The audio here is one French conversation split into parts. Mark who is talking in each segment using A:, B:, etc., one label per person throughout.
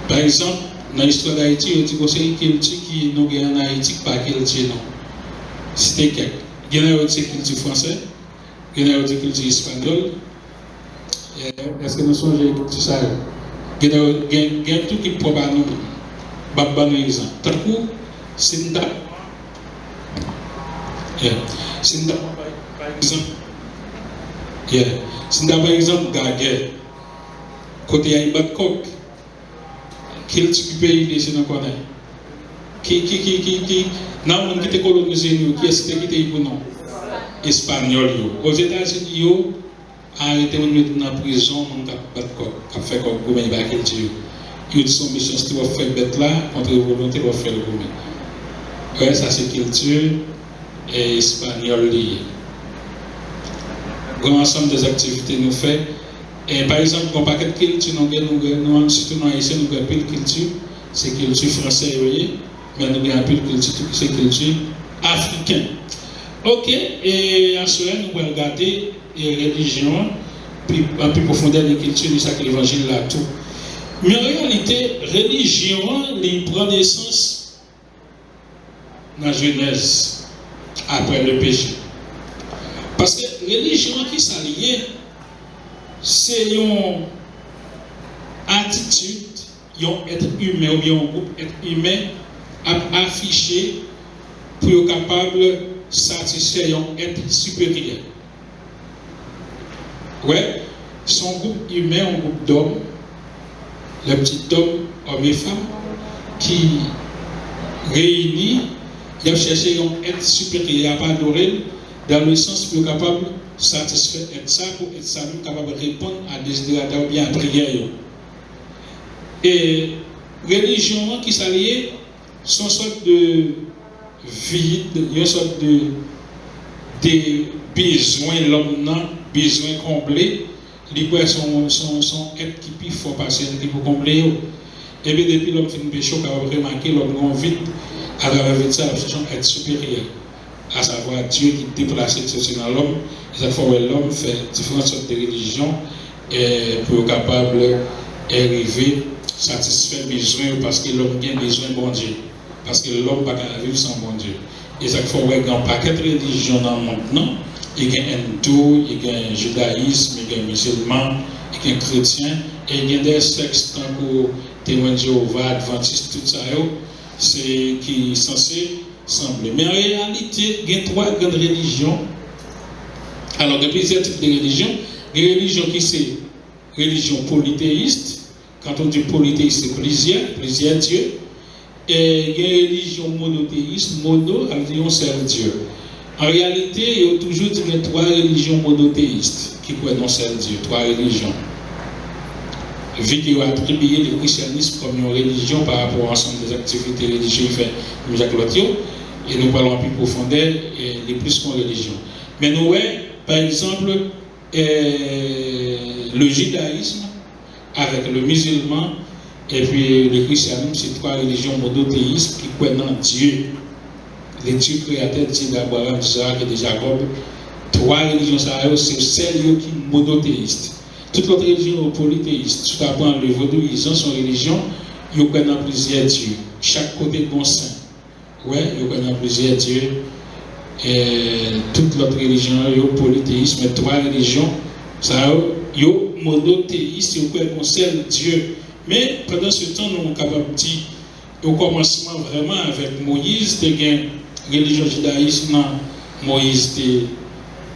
A: Par exemple, dans l'histoire d'Haïti, on dit que c'est une culture qui nous gagne en Haïti, pas culture non. C'était quelque. Il y a une culture française, il y a une culture espagnole. Est-ce que nous sommes tout ça? Il y a tout qui peut pas nous. Babano exemple. Tant que c'est par exemple. C'est par exemple Gaguet. Côté à Ibat Coq. Quel type de pays les gens connaissent? Qui n'a pas été colonisé, qui est-ce qui était pour nous? Espagnol. Aux États-Unis, arrêté de mettre dans la prison, on a fait comme vous, mais il va culture. Ils sont méchants, qui vont faire bête là, contre la volonté, ils vont faire le gourmet. Ouais, ça c'est culture espagnole liée. Grand ensemble des activités nous fait. Et par exemple, quand paquet de culture, nous surtout dans Haïtien, nous avons plus de culture, c'est culture française, vous voyez, mais nous avons plus de culture, c'est culture africaine. Ok, et à ce moment, nous allons regarder les religions, puis en plus profondeur des cultures, nous savons l'évangile là tout. Mais en réalité, religion, il prend naissance dans la Genèse, après le péché. Parce que religion qui s'allie, c'est une attitude, un être humain ou bien un groupe être humain à afficher pour être capable de satisfaire un être supérieur. Ouais, son groupe humain, un groupe d'hommes, le petit homme, hommes et femmes, qui réunit, ils cherchent un être supérieur, à pas adorer, dans le sens pour être capable de satisfaire être ça, pour être ça, capable de répondre à des désirata ou bien à prière. Et religion qui s'allie, sont une sorte de vide, une sorte de besoin, l'homme besoin comblé. Les quoi sont être qui puis faut passer pour combler. Et bien depuis l'homme fait une péché, on va remarquer l'homme grand vite à travers ça, être supérieur, à savoir Dieu qui déplace dans l'homme. Et ça fait l'homme fait différentes sortes de religions pour être capable d'arriver satisfaire besoin parce que l'homme a besoin de bon Dieu. Parce que l'homme ne peut pas vivre sans bon Dieu. Et ça fait qu'il y a un paquet de religions dans le monde, non? Il y a un hindou, il y a un judaïsme, il y a un musulman, il y a un chrétien, et il y a des sectes comme témoins de Jéhovah, adventistes, tout ça, c'est qui est censé sembler. Mais en réalité, il y a trois grandes religions. Alors, il y a plusieurs types de religions. Il y a une religion qui c'est religion polythéiste. Quand on dit polythéiste, c'est plusieurs dieux. Et il y a une religion monothéiste, mono, elle dit un seul Dieu. En réalité, il y a toujours dit qu'il y a trois religions monothéistes qui croient dans un seul Dieu, trois religions. Vu qu'il y a attribué le christianisme comme une religion par rapport à l'ensemble des activités religieuses fait Jacques Lotio, et nous parlons en plus profondeur, et les plus qu'une religion. Mais nous, par exemple, le judaïsme avec le musulman et puis le christianisme, c'est trois religions monothéistes qui croient dans Dieu. Les dieux créateurs, Dieu d'Abraham, d'Isaac et de Jacob. Trois religions, c'est celles qui sont monothéistes. Toutes les autres religions sont polythéistes. Tu apprends le vaudouisme, son religion, ils croient dans plusieurs dieux. Chaque côté bon saint. Ouais, ils croient dans plusieurs dieux. Et toutes les autres religions sont polythéistes, mais trois religions, ça ils sont monothéistes, ils croient qu'un seul Dieu. Mais pendant ce temps, nous sommes capables de dire, au commencement vraiment avec Moïse, il y a une religion judaïsme, Moïse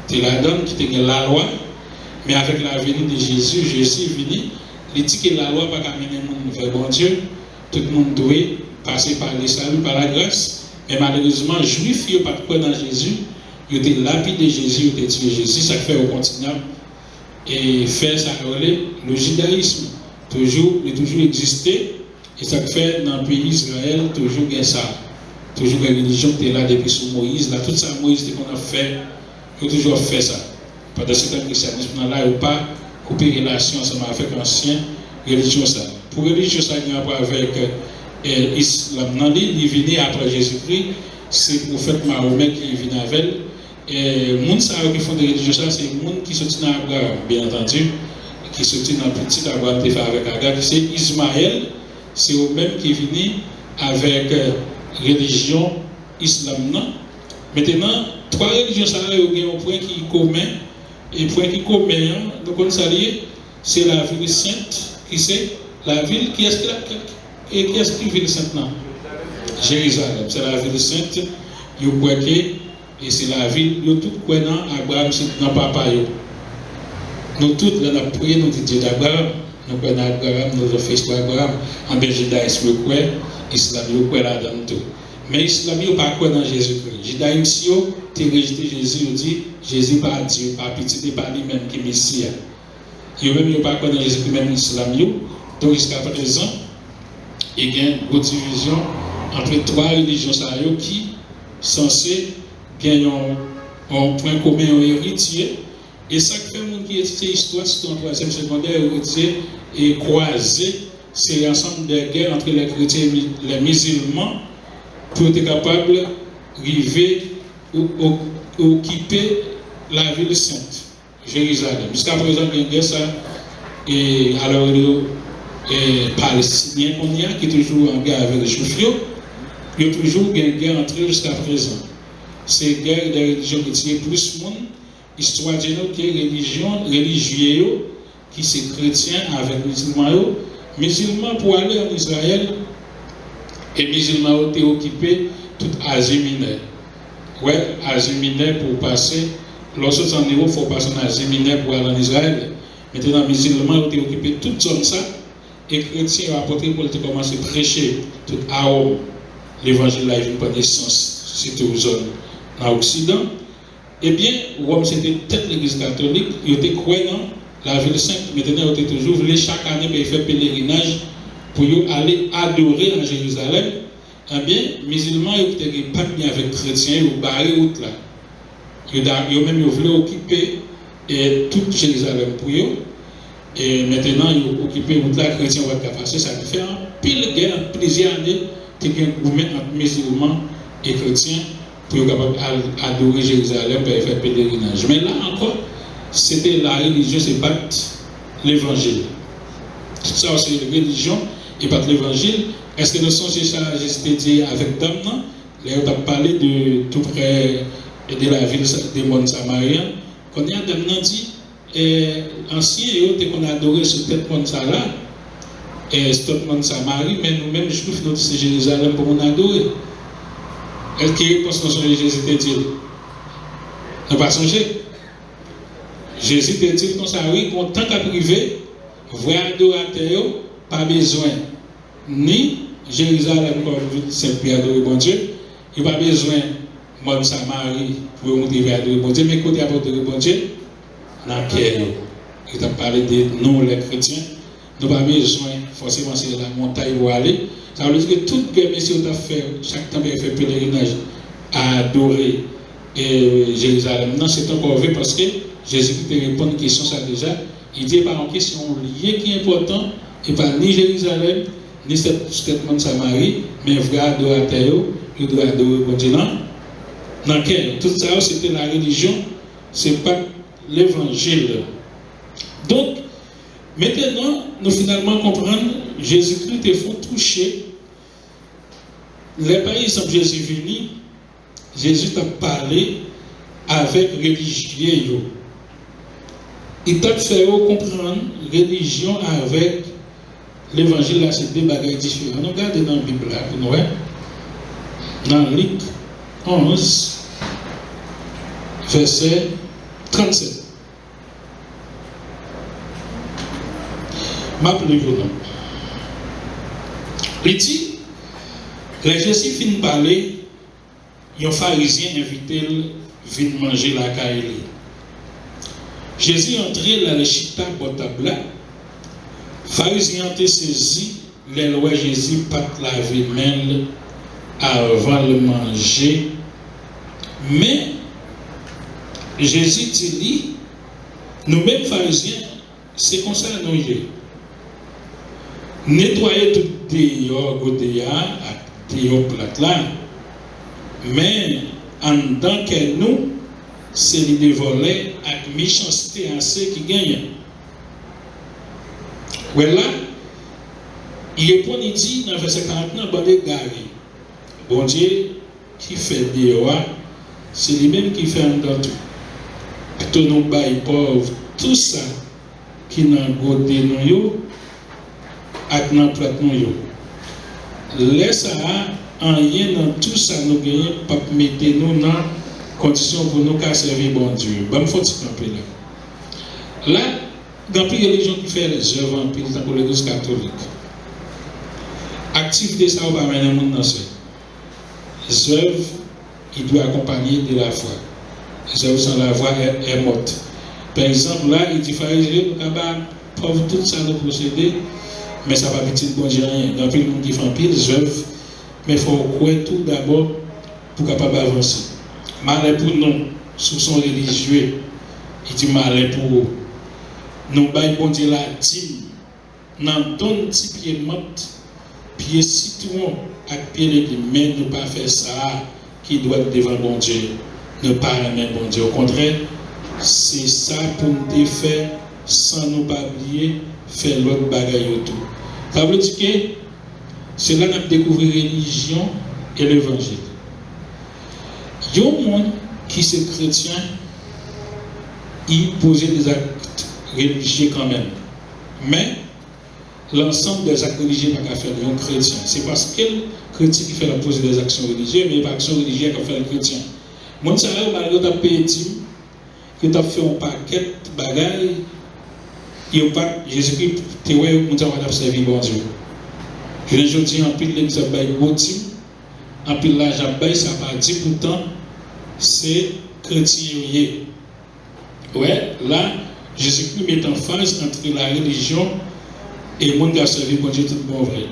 A: était la donne, qui était la loi, mais avec la venue de Jésus est venu, il dit que la loi n'a pas amené le monde vers bon Dieu, tout le monde doit passer par le salut, par la grâce, mais malheureusement, les Juifs n'ont pas de quoi dans Jésus, ils étaient lapidés Jésus, ils étaient tués Jésus, ça fait au continent, et faire ça, le judaïsme. Il a toujours existé, et ça fait dans le pays d'Israël, toujours il y a ça. Toujours la religion qui est là depuis sous Moïse, là, tout ça, Moïse, qu'on a fait, il a toujours fait ça. Pendant ce temps, le christianisme, là, il n'a pas coupé relation ensemble avec l'ancien religion. Ça. Pour religion, ça, il y a un rapport avec l'islam. Il venait après Jésus-Christ, c'est le prophète Mahomet qui vient avec elle. Et les gens qui font des religions, c'est les gens qui sont dans Abraham, bien entendu. Qui sortit dans le petit Abraham qui fait avec Agar, c'est Ismaël c'est eux-mêmes qui viennent avec religion islam. Maintenant, trois religions, ça a un point qui est commun. Et point qui est commun, donc on s'allie, c'est la ville sainte, qui c'est la ville, qui est-ce qui ville sainte là? Jérusalem, c'est la ville sainte, et c'est la ville, nous tous croyons Abraham, c'est dans papa. Nous tous, là, nous prions, nous disons Dieu d'Abraham, nous croyons Abraham, nous avons fait Abraham, en judaïsme, nous croyons, islam, nous croyons là-dedans tout. Mais l'islam, il n'y a pas quoi dans Jésus-Christ. Judaïsme, tu rejeté Jésus, il dit Jésus pas Dieu, pas petit, pas lui-même qui est Messie. Il n'y a même pas quoi dans Jésus-Christ, même l'islam. Donc jusqu'à présent, il y a une grosse division entre trois religions qui sont censées gagner un point commun, un héritier. Et ça qui fait le monde qui étudie l'histoire, c'est en troisième secondaire, héritier et croisé, c'est l'ensemble des guerres entre les chrétiens et les musulmans pour être capable d'arriver ou occuper la ville sainte, Jérusalem. Jusqu'à présent, il y a ça, et alors les Palestiniens qui sont toujours en guerre avec les Juifs, il y a toujours une guerre entre eux jusqu'à présent. C'est une guerre des religions qui tient plus de monde, histoire de nous que religion, religieux, qui sont chrétiens avec musulmans, musulmans pour aller en Israël, et musulmans ont été occupés toute Asie mineure. Ouais, Asie mineure pour passer, lorsque en Europe, il faut passer en Asie mineure pour aller en Israël. Maintenant, les musulmans ont été occupés toute zone ça, et les chrétiens ont apporté pour commencer à prêcher tout à Rome. L'évangile là, il vient pas naissance, c'était aux zones dans l'Occident. Eh bien, Rome, c'était peut-être l'église catholique, ils étaient croyants, la ville sainte, maintenant, ils étaient toujours voulu chaque année faire pèlerinage pour aller adorer en Jérusalem. Eh bien, les musulmans, ils étaient pas bien avec les chrétiens, ils ont barré route là. Ils ont même voulu occuper toute Jérusalem pour eux. Et maintenant, ils ont occupé route là, les chrétiens vont passer. Ça fait un pile guerre, plusieurs années, qui est un gourmet entre musulmans et chrétiens pour être capable d'adorer Jérusalem pour faire pèlerinage. Mais là encore, c'était la religion, c'est pas l'évangile. Tout ça, c'est la religion et pas l'évangile. Est-ce que nous sommes chez ça, j'ai dit avec Dame, là, on a parlé de tout près de la ville des monts Samariens. Quand il y a Dame dit, ancien et qu'on a adoré ce tête mont là, et ce mont Samarie, mais nous-mêmes, juifs, nous c'est Jérusalem pour nous adorer. Est-ce qu'il y a une réponse dans Jésus dit? Nous pas songé. Jésus te dit comme ça, oui, en tant qu'à privé, vrai adorateur, pas besoin ni Jérusalem comme Saint-Pierre adorer bon Dieu, il n'y a pas besoin de Mont Samarie pour monter vers adorer bon Dieu, mais côté adorer bon Dieu, dans le cœur. Il a parlé de nous les chrétiens, nous n'avons pas besoin forcément c'est la montagne pour aller. Ça veut dire que toute guerre, si on a fait, chaque temps on fait pèlerinage à adorer Jérusalem. Non, c'est encore vrai parce que Jésus qui te répond à une question, ça déjà, il dit par une question liée qui est importante, et pas ni Jérusalem, ni cette monde Samarie, mais vrai adorateur, il doit adorer bon Dieu. Non, tout ça, c'était la religion, c'est pas l'évangile. Donc, maintenant, nous finalement comprenons, Jésus-Christ te font toucher. Les par exemple, Jésus venu, Jésus t'a parlé avec religieux. Il t'a fait comprendre religion avec l'évangile, là, c'est deux bagages différents. Nous regardons dans la Bible, là, vous voyez, dans Luc 11, verset 37. M'appelez-vous donc. Il dit, les Jésus finit de parler, un pharisien invité à venir manger la caille. Jésus entré dans le chita botabla. Pharisien a saisi les lois Jésus pas laver main avant de manger. Mais Jésus dit, nous-mêmes pharisiens, c'est comme ça nous y est. Nettoyer tout dehors, dehors plate là. Mais en tant que nous, c'est l'idée volée avec méchanceté en ceux qui gagnent. Voilà, Il répond, il dit, dans le verset 49, bon Dieu garé. Bon Dieu qui fait des rois, c'est lui-même qui fait un dans tout. Plutôt nous bail pauvres, tout ça qui n'a godé nous yo, ak nan plat nous yo. Laisse en rien dans tout ça nous gagner, pas mettre nous dans condition pour nous qu'à servir bon Dieu. Bon, faut se camper là. Là, dans les religions qui fait les œuvres en pile dans l'église catholique. Activité ça va mener le monde dans ça. Les œuvres, il doit accompagner de la foi. Les œuvres sans la foi est morte. Par exemple, là, il dit pharisien, pauvre tout ça nous procéder, mais ça va petit bon Dieu rien. Dans le monde qui fait en pile, les œuvres, mais il faut croire tout d'abord pour capable avancer. Malheur pour nous, sous son religieux, il dit malheur pour nous. Nous baillons bon Dieu la dîme, nous donne petit pied morte, pied citron, avec pied de mais nous pas faire ça qui doit être devant bon Dieu. Ne pas aimer bon Dieu. Au contraire, c'est ça pour nous faire sans nous pas oublier, faire l'autre bagaille autour. Ça veut dire que c'est là que nous découvrons la religion et l'évangile. Il y a un monde qui est chrétien, il pose des actes religieux quand même. Mais l'ensemble des actes religieux n'a qu'à faire un chrétien. C'est parce que le chrétien qui fait la poser des actions religieuses, mais pas actions religieuses qu'a fait le chrétien. Mon salaire, il a payé, il a fait un paquet de bagailles, il n'a pas, Jésus-Christ, tu vois, mon salaire a servi bon Dieu. Je le dis en pile, l'exemple est beau, en pile l'argent, ça va dire pourtant, c'est chrétien. Ouais, là, Jésus-Christ met en phase entre la religion et le monde qui a servi bon Dieu tout bon vrai.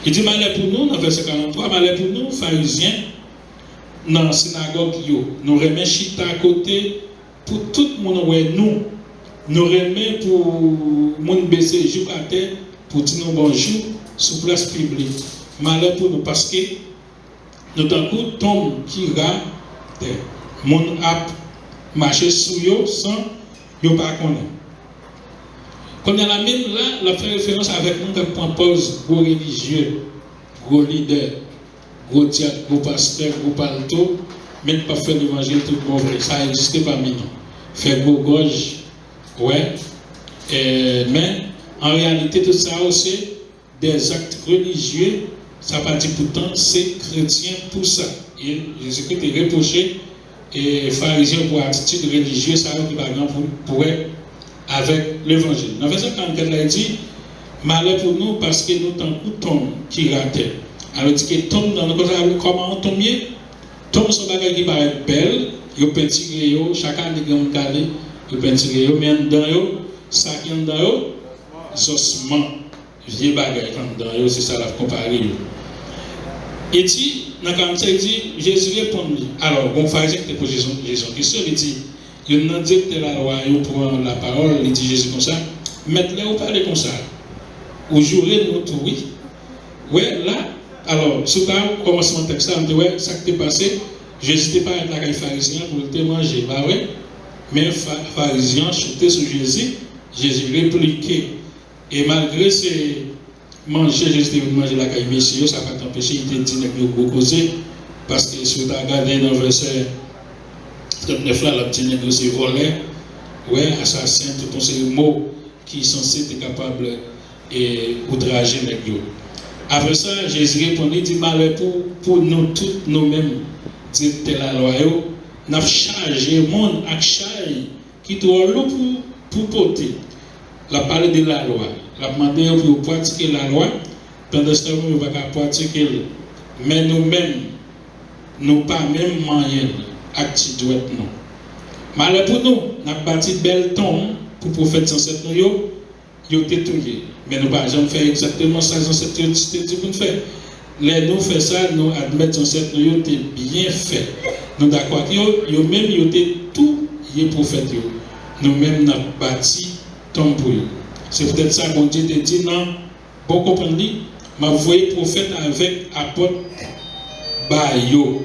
A: Il dit malheur pour nous, dans verset 43, malheur pour nous, pharisiens, dans la synagogue, nous remettons chita à côté pour tout le monde, ouais, nous remettons pour le monde baisser jour à terre, pour dire bonjour sur place publique. Malheur pour nous, parce que nous avons tombe qui rate, mon a marché sur eux sans yo pas connaître. Quand on a la même là, la fait référence avec nous qui propose gros religieux, gros leader, gros diacre, gros pasteur, gros palto, mais pas faire l'évangile tout bon vrai. Ça n'existait pas maintenant. Faire gros gorge, ouais. Mais en réalité, tout ça aussi, des actes religieux, ça pas dit pourtant, c'est chrétien pour ça. Et Jésus-Christ est reproché et pharisien pour attitude religieuse, ça qui va grand pour avec l'évangile. Dans le verset 44, il dit malheur pour nous parce que nous t'en qui ratait. Alors, il dit que tombe dans nos causes, comment on tombe bien? Tombe sur bagage qui paraît belle, il peut tirer, chacun des grands calés, il peut tirer, mais dans eux, ça qui est dans eux, ossements, vieux bagage dans eux, c'est ça la comparer. Et dit, dans le 45, il dit, Jésus répond, alors, bon pharisien qui te pose Jésus en question, il dit, il n'a dit que la loi, il prend la parole, il dit Jésus comme ça, mettez-le ou parlez comme ça. Ou jouerez nous tout, oui. Ouais, là, alors, sous le commencement de texte, on dit, ouais, ça qui t'est passé, Jésus n'était pas à la pharisien pour te manger, bah ouais. Mais pharisien chuté sur Jésus, Jésus répliquait. Et malgré ces manger, Jésus devait manger la caille, messieurs, ça va t'empêcher, il te dit de beaucoup causer, parce que si tu as regardé dans le verset 39 là, la petite nègre c'est volé, ouais, assassin, tout ces mots qui sont censés être capables et outrager les nègres. Après ça, Jésus répondit, dit malheur pour nous tous nous-mêmes, dit la loi, nous avons chargé le monde à charge qui doit l'eau pour porter. La parole de la loi, la demandé pour pratiquer la loi, pendant ce temps, nous ne pouvons pas pratiquer. Mais nous-mêmes, nous pas même moyen acte douette non. Malheur pour nous, nous avons bâti belle tombe pour le prophète sans cette nous, il a été touillé. Mais nous n'avons jamais fait exactement ça, sans cette dit pour nous faire. Les nous fait ça, nous admettons sans cette nous, était bien fait. Nous d'accord que yo même yo était tout les prophètes. Nous-mêmes, nous avons bâti tombe pour eux. C'est peut-être ça que mon Dieu te dit, non, bon comprendre, m'a voyé prophète avec apôtre Bayo.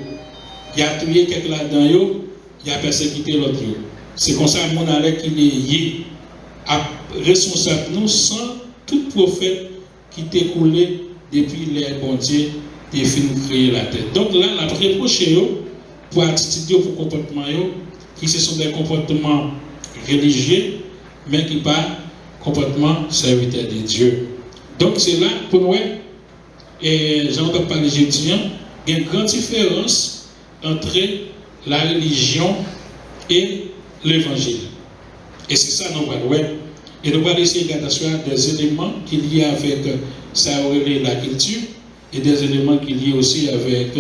A: Il a tué quelqu'un là-dedans, il a persécuté l'autre. C'est comme ça que mon allait qu'il est responsable nous sans tout prophète qui t'est coulé depuis les bon Dieu qui fin créer la terre. Donc là, la reproche pour attitude, pour comportement, qui ce sont des comportements religieux, mais qui pas comportement serviteur de Dieu. Donc c'est là pour moi, et j'entends parler des étudiants, il y a une grande différence entre la religion et l'évangile. Et c'est ça nous allons voir. Et nous allons essayer d'attention à des éléments qui lient avec ça, la culture, et des éléments qui lient aussi avec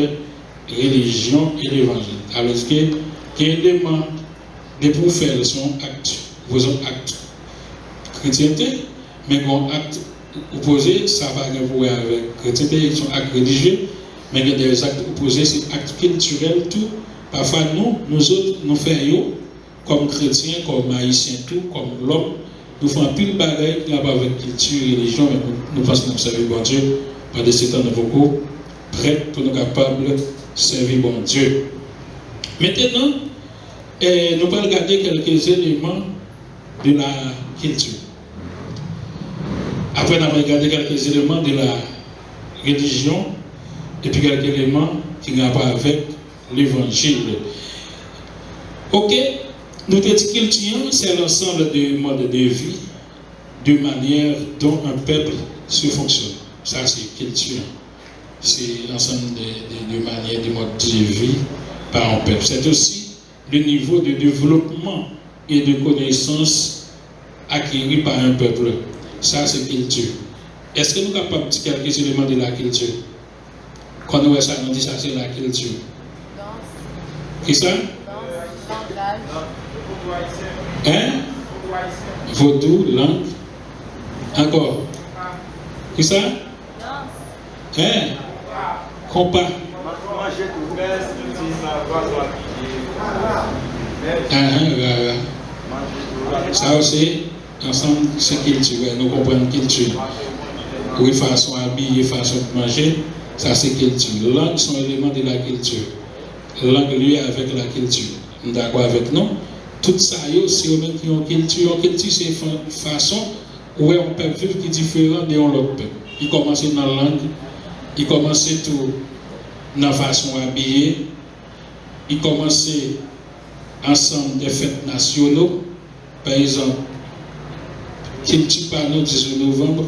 A: religion et l'évangile. Alors que les éléments de pour faire son acte, vos actes chrétienté, mais mon acte opposé, ça va avoir avec chrétienté, son acte religieux, mais il y a des actes opposés, c'est actes culturels, tout. Parfois, nous autres, nous faisons, comme chrétiens, comme haïtiens, tout, comme l'homme, nous faisons pile bagaille qui n'a pas avec culture et religion, mais nous pensons que nous servons bon Dieu, par des temps de beaucoup, prêts pour nous capables de servir bon Dieu. Maintenant, nous allons regarder quelques éléments de la culture. Après, nous allons regarder quelques éléments de la religion et puis quelques éléments qui n'ont pas avec l'évangile. Ok, notre culture, c'est l'ensemble de modes de vie, de manière dont un peuple se fonctionne. Ça, c'est culture. C'est l'ensemble de manières, de modes de vie par un peuple. C'est aussi le niveau de développement et de connaissance acquis par un peuple. Ça, c'est culture. Est-ce que nous sommes capables de dire quelques éléments de la culture? Quand nous voyons ça, on dit ça, c'est la culture. Qui ça? Hein? Vaudou, langue. Encore. Qui ça? Hein? Compas. Ça aussi, ensemble, c'est culture. Nous comprenons culture. Oui, façon habiller, façon de manger, ça c'est culture. Langue sont éléments de la culture. Langue liée avec la culture. Nous sommes d'accord avec nous. Tout ça, c'est eux-mêmes qui ont culture. La culture, c'est une façon où on peut vivre qui est différent de l'autre peuple. Il commence dans la langue, il commence tout dans la façon d'habiller, il commence ensemble des fêtes nationaux. Par exemple, culture par nous 18 novembre,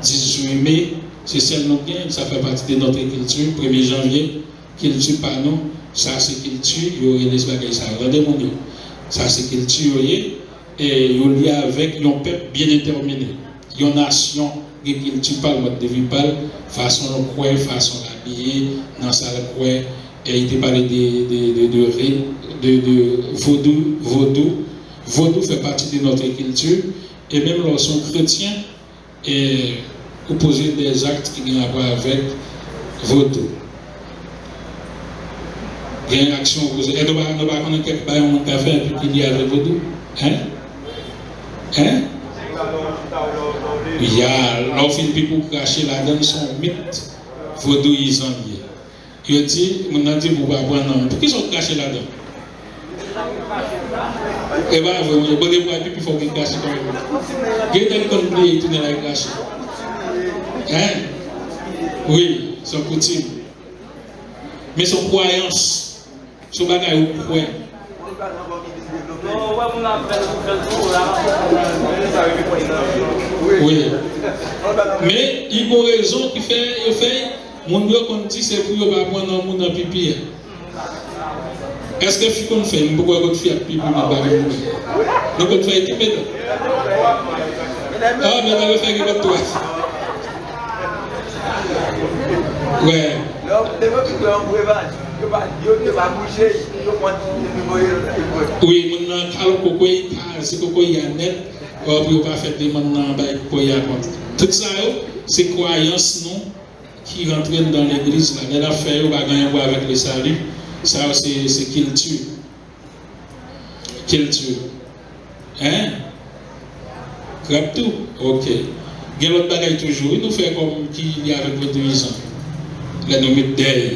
A: 18 mai, c'est celle nous gagne, ça fait partie de notre culture. 1er janvier, culture par nous, ça c'est culture, il y aurait les bagages, ça rendez-vous. Ça c'est culture, et il y a avec un peuple bien déterminé. Il y a une nation qui culture par mode de vie, façon de croire, façon d'habiller, dans sa croix, et il te parle de vaudou. Vaudou fait partie de notre culture, et même lorsqu'on chrétien, et opposer des actes qui ont à voir avec vaudou. Il y a une action opposée. Et nous ne pouvons pas connaître quelqu'un qui a fait un peu qu'il y a avec vaudou. Hein? Hein? Il y a l'offre pour cracher la donne son mythe vaudou ils ont lié. Il dit, on a dit pour pas prendre non. Pour qui sont cachés là-dedans? Et bien, vous avez besoin de il faut qu'il cache quand même. Il y a des gens qui tournent la cache. Hein? Oui, son coutume. Mais son croyance. Son bagage au point. Oui. Mais il y a une raison qui fait, mon Dieu, qu'on dit, c'est pour ne pas prendre un monde en pipi. Est-ce que ce qu'on fait, pourquoi on fait pipi dans le nous on fait tout maintenant. Ah, mais on va faire que toi. Ouais. Oui, maintenant, c'est pourquoi il y a net, pour pas faire des maintenant, tout ça, c'est croyance, non, qui rentrent dans l'église, la même affaire, on va gagner avec le salut, ça c'est culture. Culture. Hein? Grave tout? Ok. Il y a l'autre bagaille toujours, il nous fait comme qui y a avec votre maison. Là, nous mettons derrière.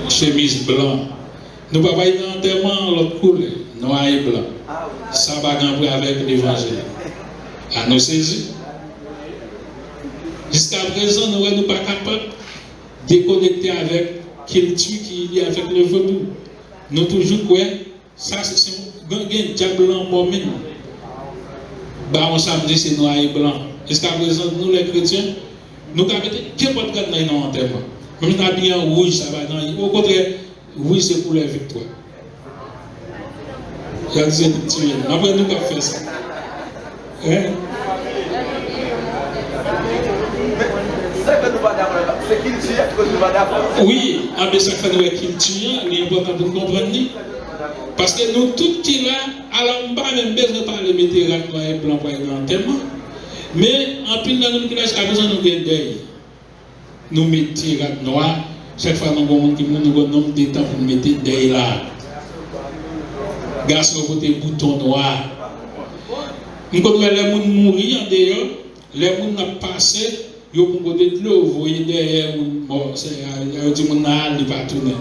A: Chemise blanc. Nous ne pouvons pas aller dans l'enterrement, l'autre couleur, noir et blanc. Ça va gagner avec l'évangile. À nous saisir. Jusqu'à présent, nous ne sommes pas capables de déconnecter avec la culture qui est avec le vaudou. Nous toujours quoi, ça c'est un diable blanc mort même. Bah on samedi c'est noir et blanc. Jusqu'à présent, nous les chrétiens, nous avons été qu'importe quel dans un enterrement. Même si nous habillons en rouge, ça va dans. Au contraire, rouge c'est pour la victoire. Il y a des tuer. Après nous avons fait ça. Hein? Oui, mais ça fait nous culture, il est important de comprendre. Parce que nous, tout qui là, alors on ne va même besoin de parler de météorite noir et blanc pour être tellement. Mais en plus, dans notre village, à besoin de nous deuil. Nous mettons météorite noir, chaque fois nous avons un nombre de temps pour nous mettre deuil là. Garçon côté bouton noir. Nous connaissons les gens mourir en dehors, les gens ont passé. Yo pour côté de l'eau, vous voyez derrière, bon, c'est un petit monde qui va tourner.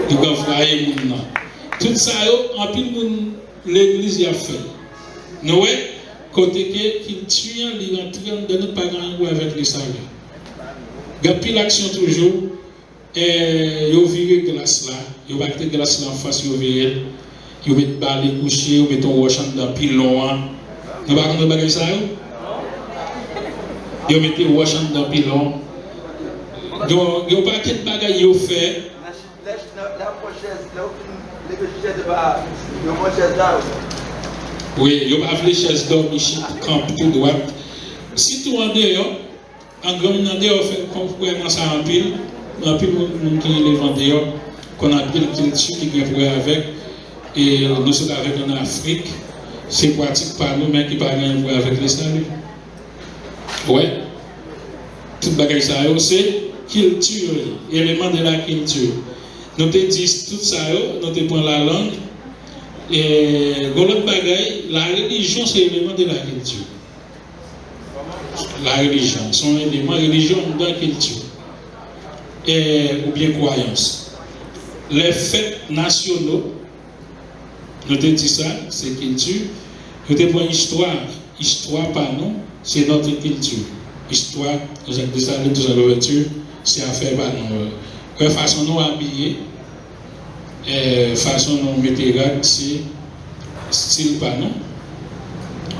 A: Il va faire moun nan. Tout ça, en pile l'église a fait. Nous, côté qu'il tue, il rentre dans notre parent avec les sages. Il y a pile l'action toujours, et il vire glace là, il va mettre glace là en face, il vire, il met balle coucher, il met ton wash dans pile loin. Nous ne pouvons pas ça. Yo mettez washant dans pilon. Yo pas quel bagay yo fait. Oui, yo pas les chaises d'homme ici camp tout droit. Si tout en dehors, en grand en dehors fait complètement ça en pile monde qui les vend dehors qu'on a pile culture qui vient avec et nous sommes avec en Afrique, c'est pratique par nous mais qui pas rien voir avec les saluts. Ouais, tout bagage ça c'est culture, élément de la culture. Nous te disons tout ça, nous te prenons la langue et l'autre bagage, la religion c'est élément de la culture. La religion, son élément religion dans la culture ou bien croyance. Les fêtes nationaux, nous te disons ça, c'est culture. Nous te prenons histoire par nous. C'est notre culture. Histoire, nous avons dit ça dans l'ouverture, c'est affaire par nous. Façon nous habiller, façon nous mettre c'est style par nous,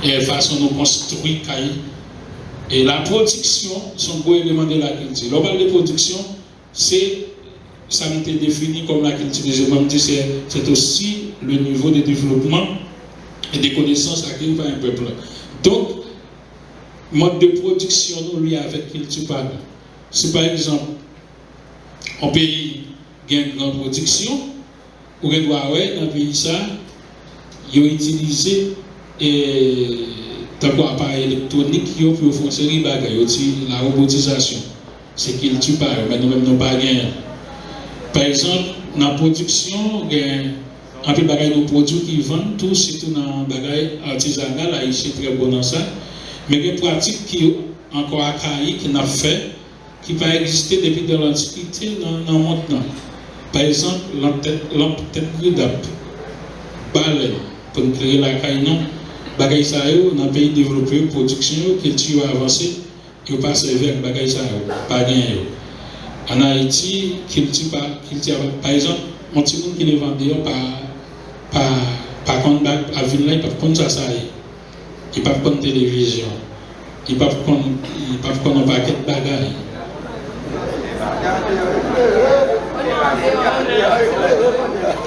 A: et façon nous construire. Et la production sont beaux éléments de la culture. L'on parle de production, c'est ça nous est défini comme la culture. Je me dis c'est aussi le niveau de développement et des connaissances acquises par un peuple. Donc, mode de production nous lui avec culture par nous. Si par exemple un pays a une grande production, ou un doit dans le pays ça, ils ont utilisé appareil électronique pour faire une série de bagages, la robotisation. C'est culture par eux, mais nous-mêmes n'avons pas gagné. Par exemple, dans la production, il y a un peu de bagages de produits qui vendent, tout, surtout dans le bagage artisanal, là, ici, très bon dans ça. Mais il y a des pratiques qui encore archaïques, qui n'a fait, qui pas existé depuis de l'Antiquité dans le monde. Par exemple, lampe tête gridap, balai, pour créer la caille, non. Bagay ça dans le pays développé, production, culture avancée, il ne pas servir avec bagay ça, pas bien. En Haïti, culture, par exemple, on petit monde qui les vend par contre, à ville là, il ne peut pas prendre ça. Il ne peut pas prendre télévision. Il ne peut pas prendre un paquet de bagages.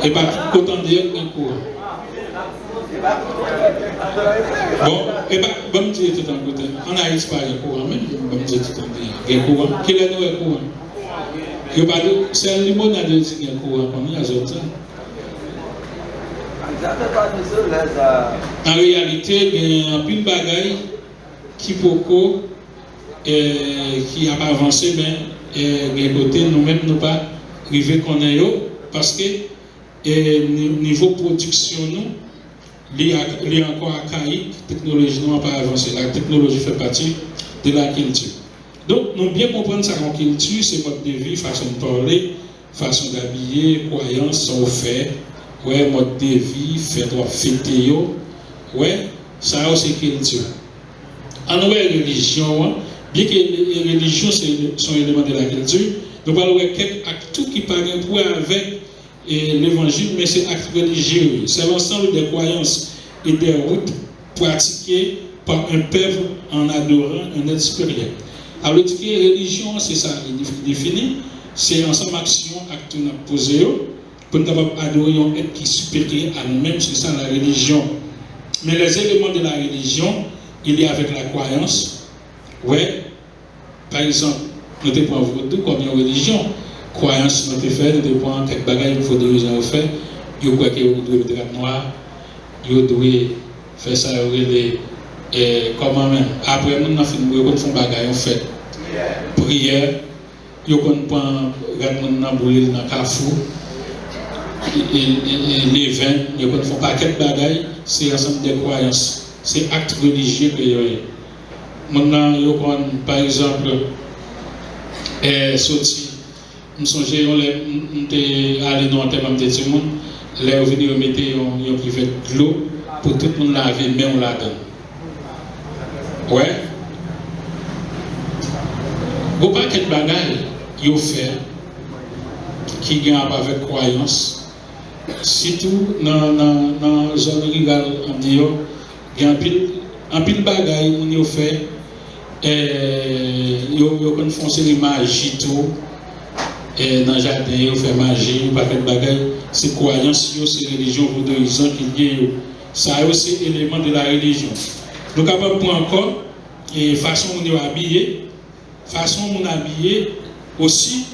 A: Et pas tout autant dire qu'un cours. Bon, et bien, bon Dieu tout en côté. En Haïti, pas de courant, même bon Dieu tout en côté. Il y a courant. Quel est le courant? C'est un limonade qui est courant, comme il y a d'autres. En réalité, il y a un peu de bagaille qui beaucoup qui n'a pas avancé, mais de côté, nous-mêmes, nous pas arriver qu'on ait parce que niveau production, nous, il y a encore archaïque, la technologie n'a pas avancé. La technologie fait partie de la culture. Donc, nous bien comprendre ça en culture, c'est mode de vie, façon de parler, façon d'habiller, croyances, sont faits. Ouais, mode de vie, fêter, ouais, ça c'est culture. En nouvelle religion, Bien que les religions sont éléments de la culture, nous parlons de quelques actes qui parlent pour avec l'évangile, mais c'est actes religieux. C'est l'ensemble des croyances et des routes pratiquées par un peuple en adorant un être supérieur. Alors, la religion, c'est ça, il définit, c'est ensemble action, acte posé pour nous adorer un être qui est supérieur à nous-mêmes, c'est ça la religion. Mais les éléments de la religion, il y a avec la croyance. Ouais, par exemple, nous te prenons votre comme une religion. Croyance, nous te fait, nous te prenons quelques bagages, il faut des gens faire. Vous croyez que vous devez être noir, vous devez faire ça, comment même. Après, nous avons fait des bagages, on fait prière, vous prend dans le carrefour, les vins, vous font pas quelques bagages, c'est ensemble des croyances, c'est actes religieux que vous avez. Maintenant, par exemple, sorti, je songe, on est allé dans un thème de tout le monde, là, on vient mettre un privé de l'eau pour tout le monde laver, mais on la donne. Ouais. Vous pas quel bagage vous fait qui gagne avec croyance, surtout dans la zone rurale, on dit, il y a un pile bagage vous fait. Vous font des magies tout dans le jardin, vous faites magie, vous faites des bagages. C'est croyance, c'est religion pour deux raisons qui gagnent. Ça c'est élément de la religion. Nous sommes capables pour encore, et façon dont nous habillés, façon dont nous habillés aussi,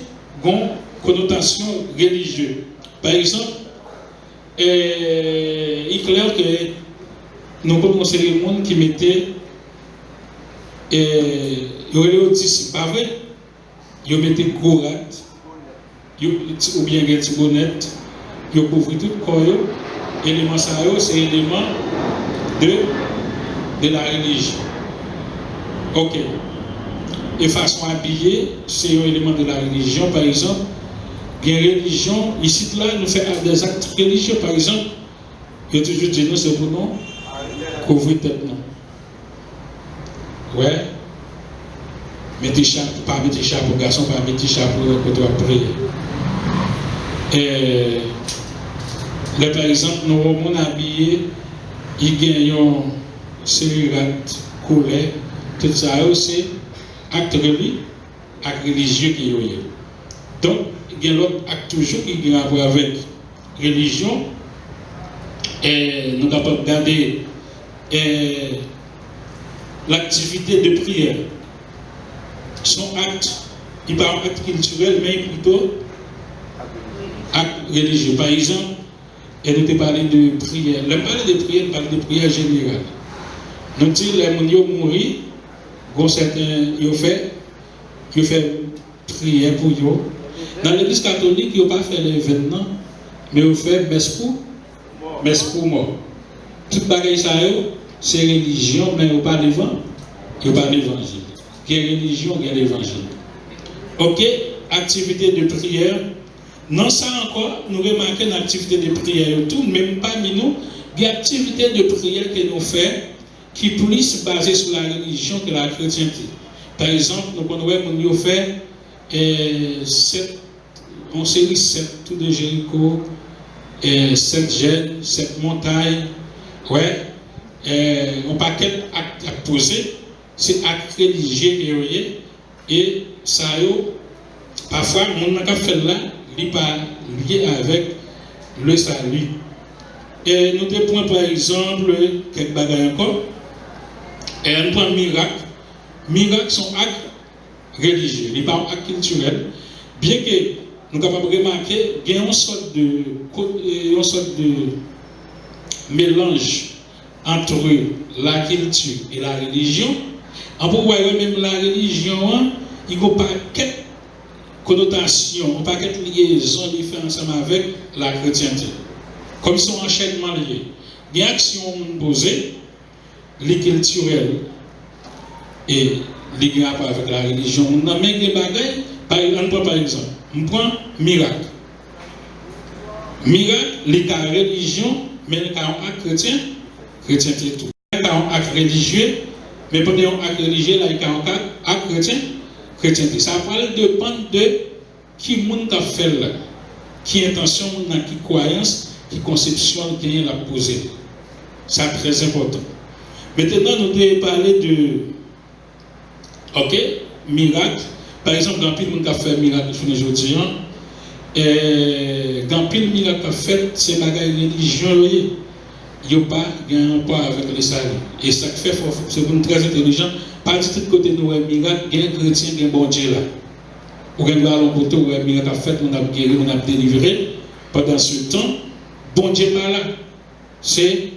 A: une connotation religieuse. Par exemple, il est clair que nous avons des gens qui mettaient il y a c'est pas vrai. Ils mettaient gorat, ou bien des petits bonnettes, ils couvrent tout le corps. L'élément ça, c'est l'élément de la religion. Ok. Et façon habillée, c'est un élément de la religion. Par exemple, il y a une religion, ici là, nous faisons des actes religieux. Par exemple, il y a toujours dit nous, c'est pour nous couvrir tête. Ouais. Mettez chapeau, pas mettre chapeau pour garçon, pas mettre chapeau pour toi prier. Là, par exemple, nous sommes habillés, ils gagnent céréales, coulées, tout ça, c'est acte religieux qui est. Donc, il y a l'autre acte toujours qui a à voir avec religion. Et nous sommes capables de garder l'activité de prière. Son acte, il n'est pas un acte culturel, mais plutôt acte religieux. Par exemple, elle nous a parlé de prière. Elle parle de prière, elle parle de prière générale. Nous disons, les gens qui mourent, certains qui ont fait prière pour eux. Dans l'église catholique, ils n'ont pas fait l'événement, mais ils ont fait messe pour mort. Tout bagage ça, c'est religion, mais ils n'ont pas l'évangile. Il y a religion, il y a l'évangile. Ok, activité de prière. Non, ça encore, nous remarquons une activité de prière, tout, même parmi nous, il y a une activité de prière que nous faisons qui est plus basée sur la religion que la chrétienté. Par exemple, nous fait on série 7 tout de Jéricho, 7 gènes, 7 montagnes, ouais, on paquet à poser. C'est acte religieux et ça parfois mon n'a fait là n'est pas lié avec le salut. Et nous prenons par exemple quelques bagages encore et on prend miracle sont actes religieux, n'est pas un acte culturel, bien que nous sommes capables de remarquer qu'il y a une sorte de mélange entre la culture et la religion. En pour voir même la religion, il n'y a pas quelle connotation, pas quelle liaison différente ensemble avec la chrétienté. Comme ils sont enchaînement liés. Il y a des actions posées, les culturelles et les grappes avec la religion. On a même des bagailles, par exemple, on prend miracle. Miracle, les cas religion, mais les cas chrétien, chrétienté tout. Les cas acte religieux, mais pendant un acte religieux, là, il y a un acte chrétienté. Ça va dépendre de qui monde a fait là, qui intention, qui croyance, qui conception qui l'a posé. C'est très important. Maintenant, nous devons parler de miracle. Par exemple, quand il y a fait miracle aujourd'hui, quand il y a fait ces bagages religieux, il n'y a pas un rapport avec les salut. Et ça fait, c'est pour nous très intelligent, pas du tout côté nous, miracle, il y a un chrétien, il y a un bon Dieu là. Ou bien nous allons côté où un miracle a fait, on a guéri, on a délivré. Pendant ce temps, bon Dieu pas là. C'est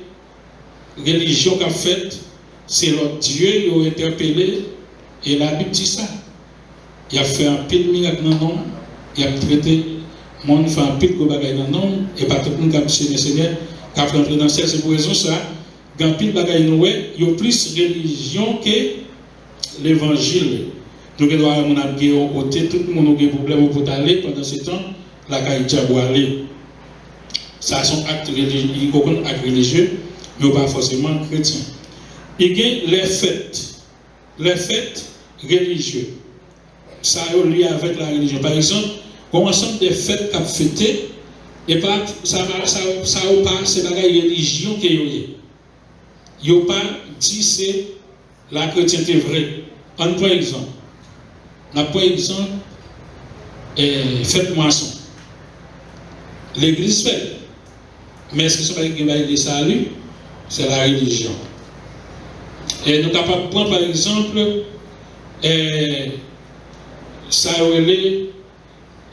A: religion qu'a fait, c'est l'autre Dieu, il a interpellé, et la Bible dit ça. Il a fait un pile miracle dans le nom, il a traité, mon fait un pile de bagaille dans le nom, et pas tout le monde qui a touché le Seigneur, qui a rentré dans le ciel, c'est pour raison ça. Quand pile de bagaille nous, il y a plus de religion que l'évangile. Nous devons avoir un côté, tout le monde a des problèmes pour aller, pendant ce temps, la caïtia pour aller. Ça, sont actes religieux, il y a aucun acte religieux, mais pas forcément chrétien. Il y a les fêtes religieuses. Ça a lié avec la religion. Par exemple, on ensemble des fêtes qu'on fêté, et pas ça pas c'est pas la religion qui est. Il n'y a pas dit c'est la chrétienté vraie. On prend exemple. On prend exemple fête moisson. L'église fait. Mais est-ce que ce n'est pas le salut? C'est la religion. Et nous sommes capables de prendre par exemple ça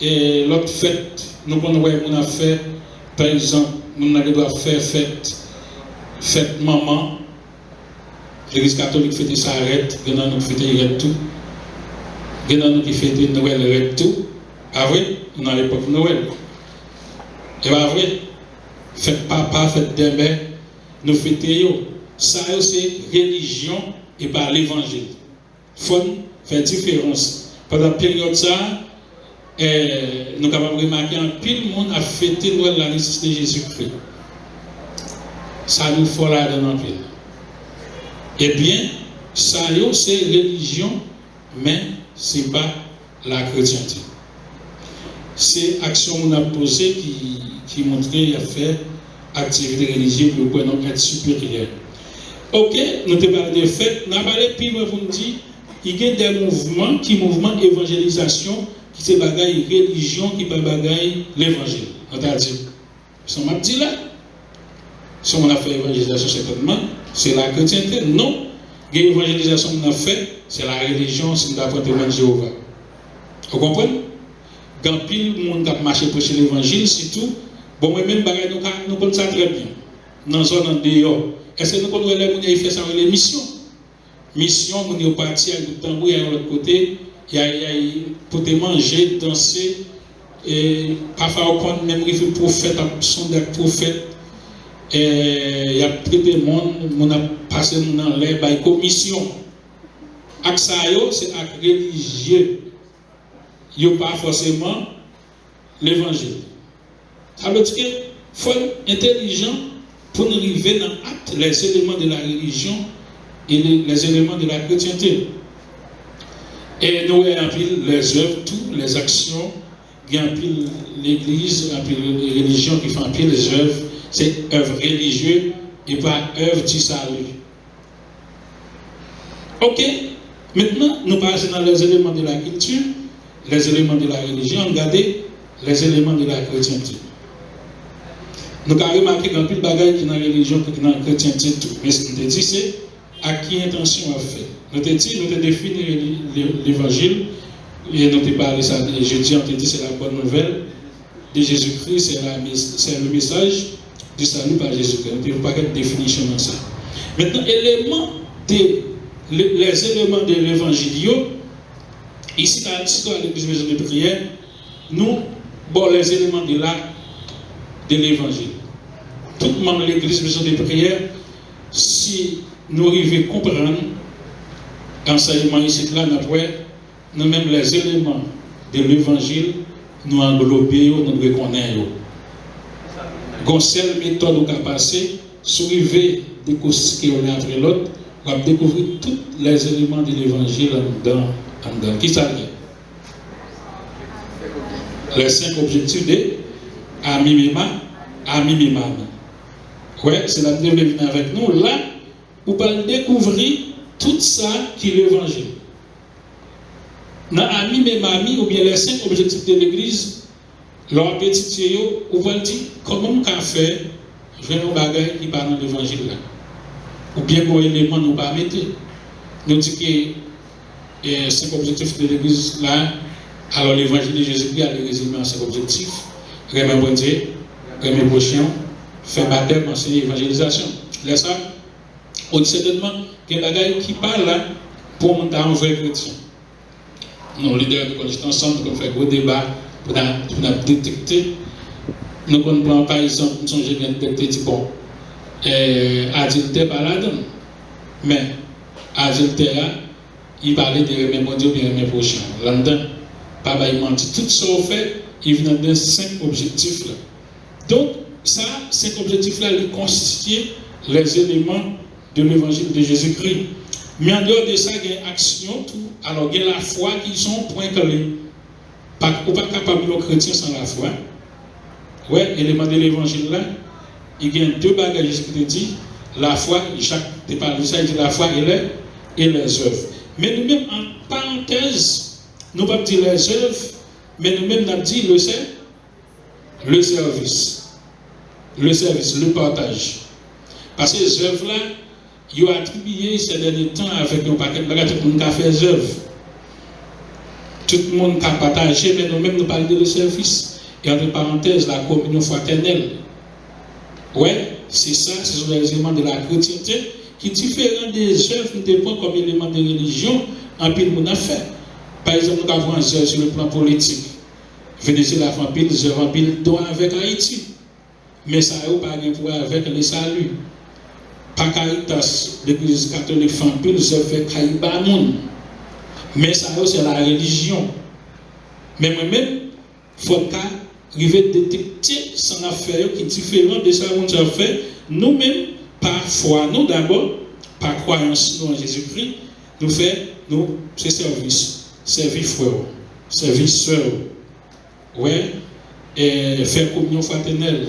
A: et l'autre fête, nous avons fait, par exemple, nous avons fait fête maman, l'église catholique fête ça arrête, nous avons fait tout, nous avons fait Noël arrête tout, ah oui, on a l'époque Noël. Et pas vrai, fête papa, fête des mères, nous fêtons, ça c'est religion et pas l'évangile. Il faut faire différence. Pendant la période ça, nous sommes capables de remarquer un pile monde a fêté Noël la naissance de Jésus-Christ. Ça nous faut là dans le pile. Eh bien, ça c'est religion, mais ce n'est pas la chrétienté. C'est l'action qu'on a posée qui montre qu'il a fait activité religieuse pour nous être supérieur. Ok, nous avons parlé de fêtes, nous avons parlé, puis vous me dites, il y a des mouvements qui mouvement évangélisation, qui c'est bagaille religion, qui c'est bagaille l'évangile. On a dit, si on m'a dit là, si on a fait évangélisation certainement, c'est la chrétienté. Non, l'évangélisation qu'on a fait, c'est la religion, c'est d'après témoin de Jéhovah. Vous comprenez? Quand pile le monde a marché pour l'évangile, c'est tout. Bon, moi-même, nous connaissons ça très bien. Dans la zone dehors. Est-ce que nous connaissons les gens qui font ça avec les missions? Mission, on est parti avec le tambour et de l'autre côté, il y a pour te manger, danser, et parfois on compte même les prophètes, sont des prophètes, et il y a traité le monde, on a passé dans l'air, il y a commission. Avec ça, c'est acte religieux. Il n'y a pas forcément l'évangile. Ça veut dire qu'il faut être intelligent pour nous arriver dans l'acte, les éléments de la religion et les éléments de la chrétienté. Et nous avons les œuvres, toutes les actions, il y a l'église, les religions qui font les œuvres, c'est œuvres religieuses et pas œuvres du salut. Ok, maintenant nous passons dans les éléments de la culture, les éléments de la religion, regardez les éléments de la chrétienté. Nous avons remarqué qu'il y a plus de bagages qui dans la religion que dans la chrétienté tout. Mais ce qu'on te dit, c'est à qui intention à faire. Nous te dit, nous te défini l'évangile, et nous te parlé ça jeudi, on te dit c'est la bonne nouvelle de Jésus-Christ, c'est le message du salut par Jésus-Christ. Nous ne pas de définition dans ça. Maintenant, les éléments de l'évangile, ici dans l'histoire de l'église maison de prière, nous, bon, les éléments de l'évangile. Tout le monde de l'église maison de prière, si nous arrivons à comprendre l'enseignement ici, là, nous même les éléments de l'évangile, nous englober, nous reconnaissons. Une seule méthode qui a passé, soulever des causes qui ont entre l'autre, on va découvrir tous les éléments de l'évangile dans Qui ça dit? Les 5 objectifs de Amimema. Ouais, c'est la Bible qui vient avec nous. Là, vous pouvez découvrir tout ça qui est l'évangile. Dans Amimema, ou bien les 5 objectifs de l'église, leur petit vous pouvez dire comment on peut faire, je vais nous bagaille qui parle dans l'évangile là. Ou bien quel élément nous pas mettre. Nous disons que 5 objectifs de l'église là, alors l'évangile de Jésus-Christ a résumé en 5 objectifs. Remettre bon Dieu, remettre prochain, faire baptême, enseigner l'évangélisation. Là ça, on dit certainement qu'il y a des bagailles qui parlent là pour monter un vrai chrétien. Nos leaders de connexion ensemble pour faire gros débat, pour détecter. Nous comprenons par exemple, nous sommes bien détecter, bon, adultère par la donne. Mais adultère, il parlait de remettre bon Dieu, bien remettre prochain. Là-dedans, pas il mentit. Tout ça au fait, il vient de 5 objectifs là. Donc, ça, 5 objectifs-là, ils constituent les éléments de l'évangile de Jésus-Christ. Mais en dehors de ça, il y a une action, tout. Alors, il y a la foi qui sont point collés. On n'est pas capable de chrétien sans la foi. Oui, élément de l'évangile là, il y a 2 bagages Jésus-Christ dit. La foi, Jacques te parle de ça, il dit la foi et les œuvres. Mais nous-mêmes, en parenthèse, nous ne pouvons pas dire les œuvres, mais nous-mêmes, nous avons dit le service. Le service, le partage. Parce que ces œuvres-là, ils ont attribué ces derniers temps avec un paquet de bagages, tout le monde a fait des œuvres. Tout le monde a partagé, mais nous-mêmes, nous parlons de le service. Et entre parenthèses, la communion fraternelle. Oui, c'est ça, ce sont les éléments de la chrétienté qui différent des œuvres, nous dépendent comme éléments de religion, en pile monde a fait. Par exemple, nous avons un œuvre sur le plan politique. Venezuela fait un pile, œuvre en pile, droit avec Haïti. Mais ça n'a pas de pouvoir avec le salut. Pas Caritas, l'église catholique fait un pile, œuvre fait Caïbamoun. Mais ça c'est la religion. Mais moi-même, il faut arriver à détecter son affaire qui est différente de ça qu'on a fait. Nous-mêmes, par foi, nous d'abord, par croyance nous en Jésus-Christ, nous faisons ce service. Servir frère, servir soeur. Ouais. Et faire communion fraternelle.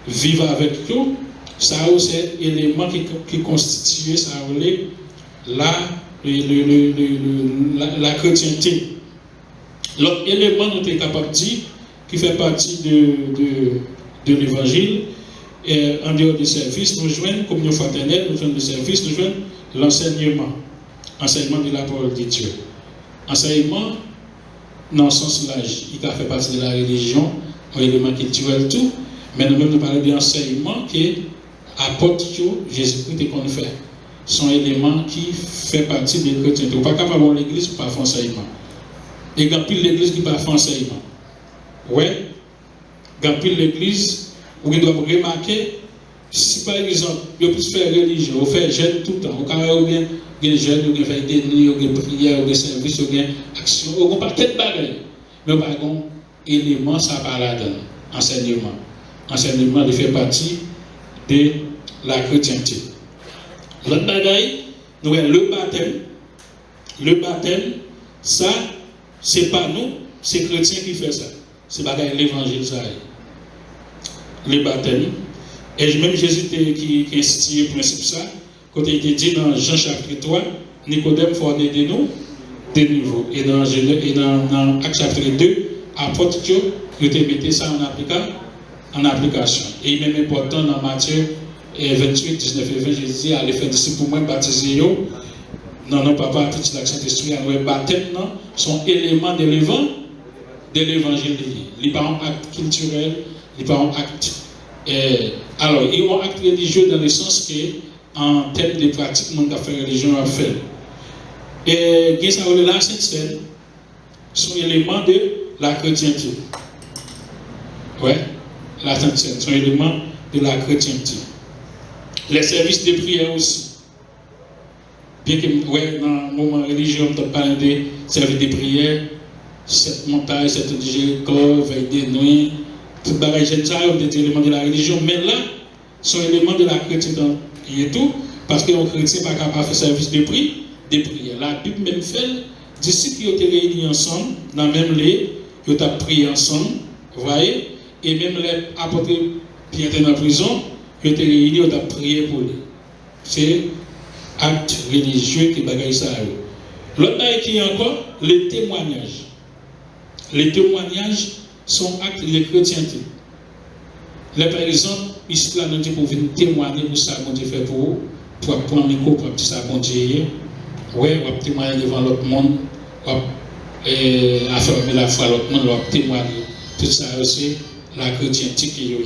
A: Vivre avec nous. Ça c'est l'élément qui constitue ça, la chrétienté. L'autre élément nous sommes capables de dire, qui fait partie de l'évangile, en dehors du service, nous joignons communion fraternelle, nous joignons le service, nous joignons l'enseignement. Enseignement de la parole de Dieu. Enseignement, dans ce sens-là, il a fait partie de la religion, un élément culturel tout, mais nous-mêmes nous parlons d'enseignement qui apporte Jésus-Christ qu'on fait. Son élément qui fait partie des chrétiens. On n'est pas capable de l'église pour faire enseignement. Et quand pile l'église qui ne fait enseignement. Oui, quand pile l'église, vous devez remarquer, si par exemple, vous pouvez faire religion, vous faites jeûne tout le temps, vous pouvez faire jeûne, vous pouvez faire des nuits, vous pouvez prière, vous pouvez service, vous pouvez action, vous pouvez pas tête bagaille. Mais par contre, élément, ça parle là-dedans. Enseignement. Enseignement, il fait partie de la chrétienté. L'autre bagaille, nous avons le baptême. Le baptême, ça, c'est pas nous, c'est chrétien qui fait ça. C'est bagaille l'évangile, ça. Le baptême. Et même Jésus qui institue le principe ça, quand il était dit dans Jean chapitre 3, Nicodème faut aider nous de nouveau. Et dans Acte chapitre 2, apôtre Dieu, il te mettait ça en application. Et il est même important dans Matthieu 28, 19 et 20, Jésus dit, allez faire disciples pour moi, baptiser yo. Non, papa, petit l'accent d'esprit, le baptême, non, sont éléments de l'évangile. Il n'y a pas un acte culturel, il n'y a pas un acte. Alors, il y a un acte religieux dans le sens que, en termes de pratique, mon affaire religion a fait. Et il y a la Sainte Seine, sont éléments de la chrétienté. Ouais, la Sainte Seine, sont éléments de la chrétienté. Les services de prière aussi. Bien que, ouais, dans le moment religieux, on parle de services de prière, cette montagne, cette Jéricho, veille des nuits, tout bagage, ça, on des éléments de la religion. Mais là, sont éléments de la chrétienté et tout, parce qu'un chrétien n'est pas capable de faire service de prière. La Bible même fait disciples qui ont été réunis ensemble, dans le même lit, ils ont prié ensemble, vous voyez, et même les apôtres qui étaient dans la prison, ils ont été réunis, ils ont prié pour lui. C'est acte religieux qui bagaille ça. L'autre qui est encore, les témoignages. Les témoignages sont actes de chrétienté. Là, par exemple, ici, là, nous pour venir témoigner pour ça, qu'on fait pour vous, pour prendre le micro, pour dire ça, qu'on dit, ouais, on va témoigner devant l'autre monde, on va affirmer la foi à l'autre monde, on va témoigner. Tout ça aussi, la chrétienté qui est.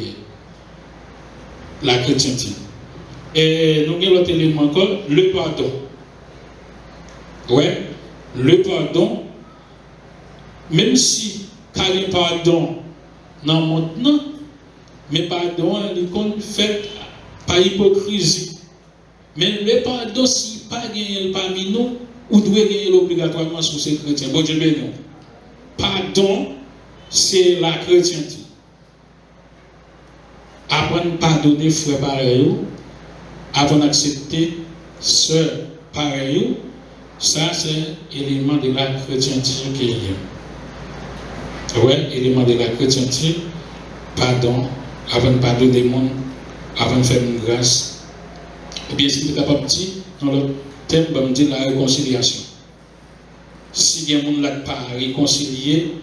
A: La chrétienté. Et nous avons l'autre élément encore, le pardon. Ouais, le pardon, même si, car le pardon, non, maintenant, mais pardon, il est fait par hypocrisie. Mais le pardon, si pas gagné parmi nous, ou doit gagner obligatoirement sur ces chrétiens. Bon Dieu béni. Pardon, c'est la chrétienté. Apprendre à pardonner frère pareil, apprendre à accepter sœur pareil, ça c'est l'élément de la chrétienté qui est. Ouais, élément de la chrétienté, pardon, avant de pardonner le monde, avant de faire une grâce. Ou bien si vous êtes capable de dire, dans le thème, on dit la réconciliation. Si il y a un monde là pas réconcilié,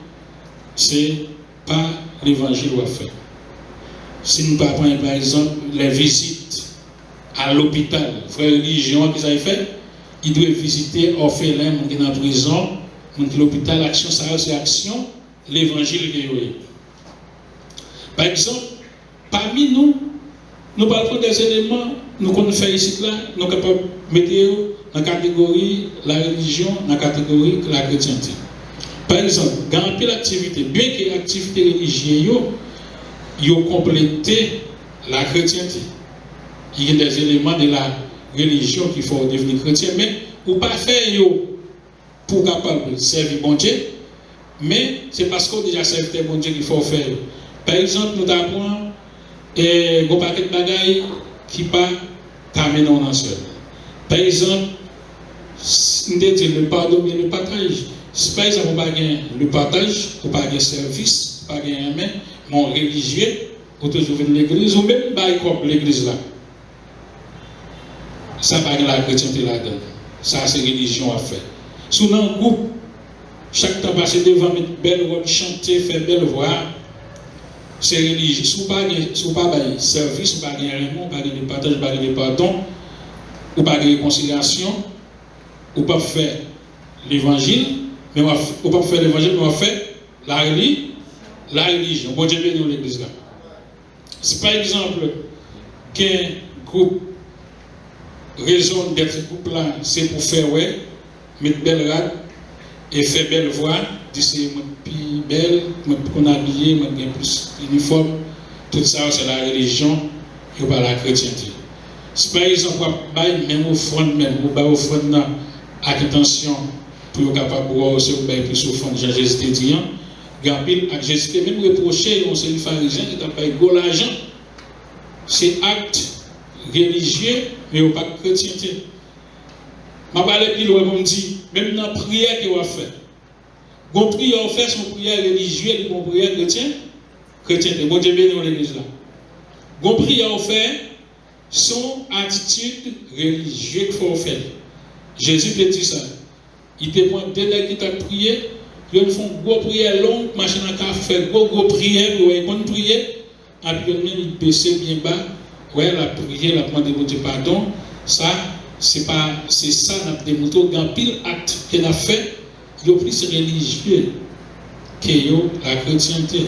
A: c'est pas l'évangile qu'on fait. Si nous prenons par exemple les visites à l'hôpital, frère religion qu'ils avaient fait, ils doivent visiter orphelins qui sont en prison, l'hôpital, l'action, ça c'est action, l'évangile qui est. Par exemple, parmi nous, nous parlons des éléments, nous qu'on fait ici là, nous sommes capables de mettre dans la catégorie la religion, dans la catégorie la chrétienté. Par exemple, dans l'activité, bien que l'activité religieuse, ils ont complété la chrétienté. Il y a des éléments de la religion qu'il faut devenir chrétien, mais ou pas faire pour capable servir bon Dieu, mais c'est parce qu'on déjà servi bon Dieu qu'il faut faire. Par exemple, nous avons un paquet de bagailles qui pas t'amener en seul. Par exemple, nous disons le pardon bien le partage. Si par exemple, on pas le partage, on pas de service, on pas de main, mon religieux, ou toujours venir l'église, ou même comme l'église là. Ça pas la chrétienté là-dedans. Ça c'est religion à faire. Sous un groupe, chaque temps passé devant mettre belle robe, chanter, faire belle voix, c'est religieux. Si vous pas de service, vous pas de réunion, pas de partage, pas de pardon, ou pas de réconciliation, ou pas faire l'évangile, mais ou pas faire l'évangile, mais on va faire la religion. Bon Dieu béni l'église là. Si par exemple, qu'un groupe raison d'être groupe là, c'est pour faire ouais, mettre belle rade et faire belle voix, dire c'est plus belle, qu'on habillé, plus uniforme, tout ça c'est la religion et pas la chrétienté. Si par exemple, même offrande, même offrande avec attention pour être capable de voir aussi plus offrande, Jésus te dit, Gambil a Jésus même reproché, on sait les pharisiens qui n'ont pas eu l'argent. C'est acte religieux, mais pas chrétienté. Je vais parler plus loin, je me dis, même dans la prière qu'on va faire. Bon prière fait son prière religieuse et bon prière chrétienne. Bon Dieu béni dans l'église là. Bon prière fait son attitude religieuse qu'il faut faire. Jésus te dit ça. Il te prend deux nègres qui t'a prié, ils font gros prière longue, machin à faire gros prière, ils vont prier, après ils baissent bien bas, ouais la prière, la demande de Dieu pardon, ça c'est ça n'a démontré dans pile acte qu'il a fait. Il y a plus religieux que la chrétienté.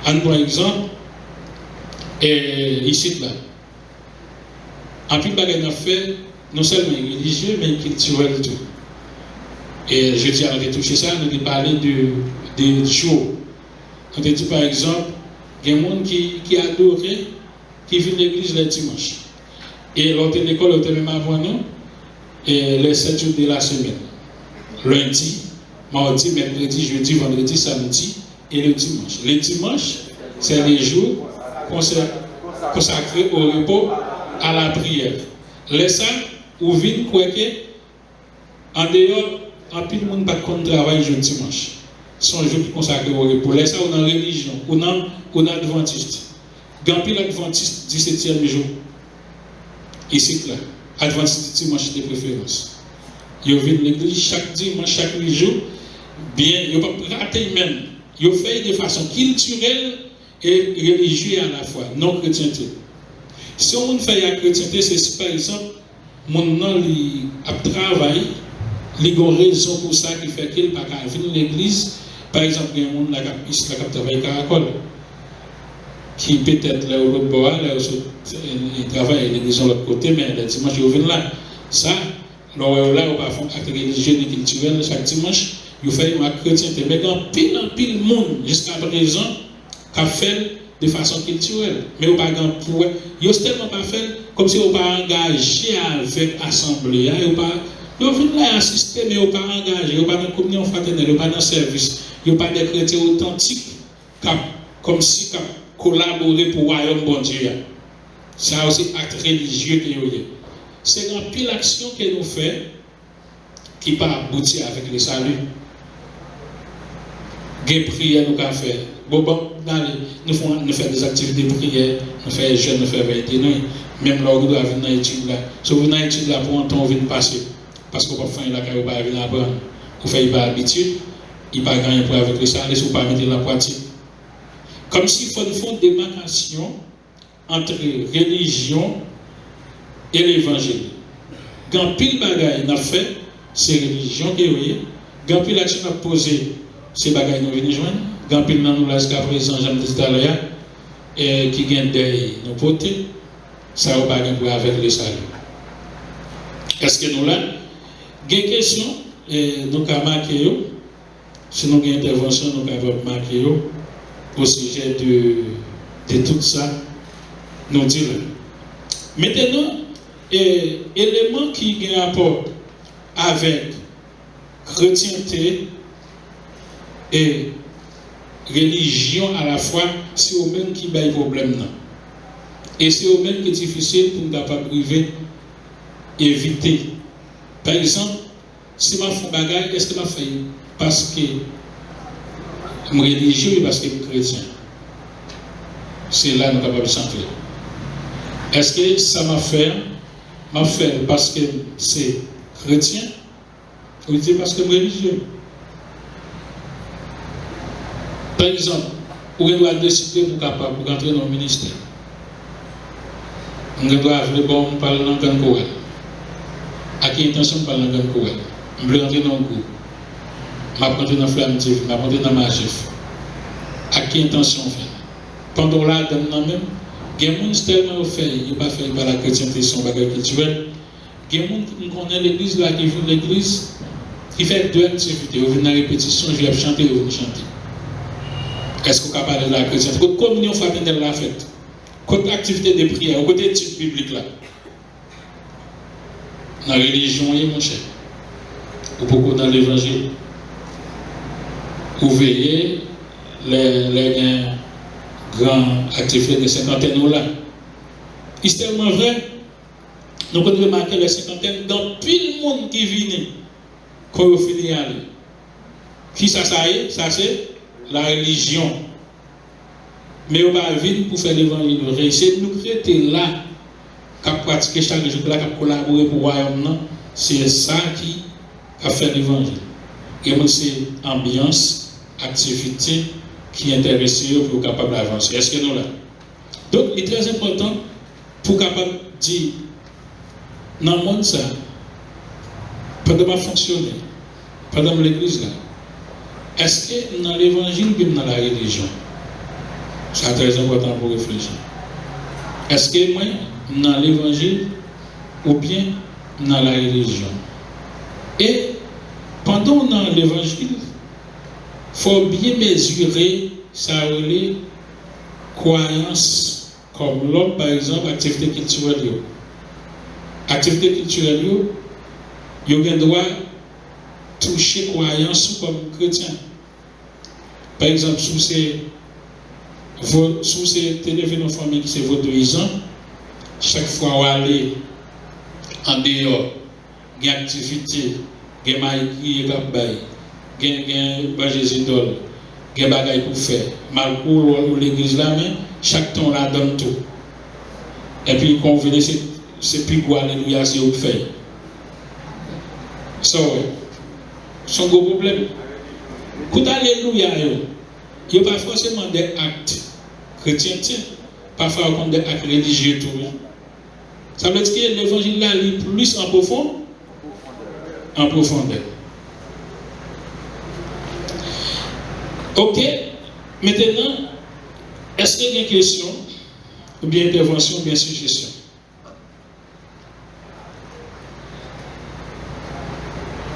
A: Un bon exemple, ici là. En plus, il a fait non seulement religieux, mais culturel tout. Et je dis à toucher ça, nous avons parlé de jours. On a dit par exemple, il y a des gens qui adorent, qui viennent à l'église le dimanche. Et l'autre école, l'autre même avant nous, et les 7 jours de la semaine. Lundi, mardi, mercredi, jeudi, vendredi, samedi et le dimanche. Le dimanche, c'est les jours consacrés au repos, à la prière. Les saints, ou viennent quoi que, en dehors en pile le monde pas de travail jeudi dimanche. Son jour qui consacré au repos. Là, ça, on a religion, on a adventiste. Grand pile adventiste, 17e jour. Ici, là, adventiste dimanche de préférence. Ils viennent l'église chaque dimanche, chaque jour. Bien, ils ne peuvent pas rater même. Ils fait de façon culturelle et religieuse à la fois, non chrétienté. Si on fait la chrétienté, c'est si par exemple, mon nom a travaillé, il y a une raison pour ça qui fait qu'il n'a pas venir à l'église. Par exemple, il y a un monde qui a travaillé à Caracol, qui peut-être là où l'autre bois, là il travaille à l'église de l'autre côté, mais le dimanche, il vient là. Ça, là, on va faire acte religieux et culturel chaque dimanche. Il fait une chrétienté, mais dans pile monde jusqu'à présent qui a fait de façon culturelle. Mais on pas pour il tellement pas fait comme si on pas engagé avec l'assemblée. Ils viennent là assister, mais on pas engagé, on pas dans la communion fraternelle, on pas dans le service, on pas des chrétiens authentiques comme si collaborer pour le royaume bon Dieu. C'est aussi acte religieux que nous. C'est dans pile action que nous faisons qui pas aboutir avec le salut. Des prières nous avons fait. Bon, nous faisons des activités de prière, nous faisons des jeunes, nous faisons des nuits. Même là, on doit venir dans l'étude là. Si vous venez dans l'étude là, pour un temps, on vient passer. Parce qu'on ne peut pas faire la carrière, on va venir apprendre. On fait pas habitude, il n'y a pas gagné pour avec le salut, si on ne peut pas mettre la pratique. Comme s'il faut une démarcation entre religion et l'évangile. Quand pile bagaille n'a fait, c'est religion qui est. Quand pile action a posé, c'est bagaille nous venons joindre. Quand pile nous là jusqu'à présent, j'aime dire tout à l'heure, et qui gagne des nos potés, ça n'a pas de avec le salut. Est-ce que nous là, il y a une question, nous avons marqué, si nous avons une intervention, nous avons marqué au sujet de tout ça, nous disons. Maintenant, élément qui a rapport avec chrétienté et religion à la fois, c'est au même qui a un problème. Et c'est au même qui est difficile pour nous capable éviter. Par exemple, si je fais un bagage, est-ce que je fais parce que je suis religieux ou parce que je suis chrétien? C'est là que nous sommes capables de centrer. Est-ce que ça m'a fait parce que c'est chrétien ou parce que je suis religieux? Par exemple, on doit décider pour entrer dans le ministère. On doit parler dans le Gankoel. À quelle intention parler dans le Gankoel? On veut entrer dans le groupe. Je vais entrer dans le Flamme TV, je vais entrer dans ma chef. À quelle intention on fait? Pendant là, dans le même, il y a des gens tellement fait, il ne va pas faire par la chrétienté, son bagage culturel. Il y a des gens qui connaissent l'église, là, qui vient de l'église, qui fait deux activités. Ils viennent à la répétition, je vais chanter, ils viennent chanter. Est-ce qu'on est capable de la chrétienté? Côté communion fraternelle la fête. Côté activité de prière, côté étude biblique là. Dans la religion, mon cher. Ou beaucoup dans l'évangile. Vous veillez les grandes activités de cinquantaine là. C'est tellement vrai. Nous pouvons remarquer les cinquantaines dans pile monde qui vient quand vous finissez aller. Qui ça est? Ça c'est la religion. Mais on va venir pour faire l'évangile. C'est nous créer là, qui pratiquer chaque jour, là, qui collaborer pour le royaume. C'est ça qui a fait l'évangile. Et c'est ambiance, activité qui intéresse pour capable d'avancer. Est-ce que nous là? Donc, il est très important pour capable de dire, dans le monde ça, pendant que fonctionner, pendant l'église là, est-ce que dans l'évangile ou dans la religion? C'est très important pour réfléchir. Est-ce que moi, dans l'évangile ou bien dans la religion? Et pendant dans l'évangile, il faut bien mesurer sa croyance, comme l'autre, par exemple, activité culturelle. Activité culturelle, il y a un droit toucher croyance comme chrétien. Par exemple, sous ces téléphones famille qui c'est vaudouisant, chaque fois où aller en dehors, il y a une activité gen maï qui est capable, gen Jésus d'ol, gen bagay pour faire. Malcour ou l'église là, mais chaque temps la donne tout. Et puis quand vous venez, c'est plus quoi, alléluia, c'est vous fait. Ça, c'est un gros problème. Quand alléluia, il n'y a pas forcément des actes chrétiens, parfois on a des actes religieux tout. Ça veut dire que l'évangile là est plus en profondeur. En profondeur. Ok, maintenant, est-ce qu'il y a une question, ou bien intervention, ou bien suggestion?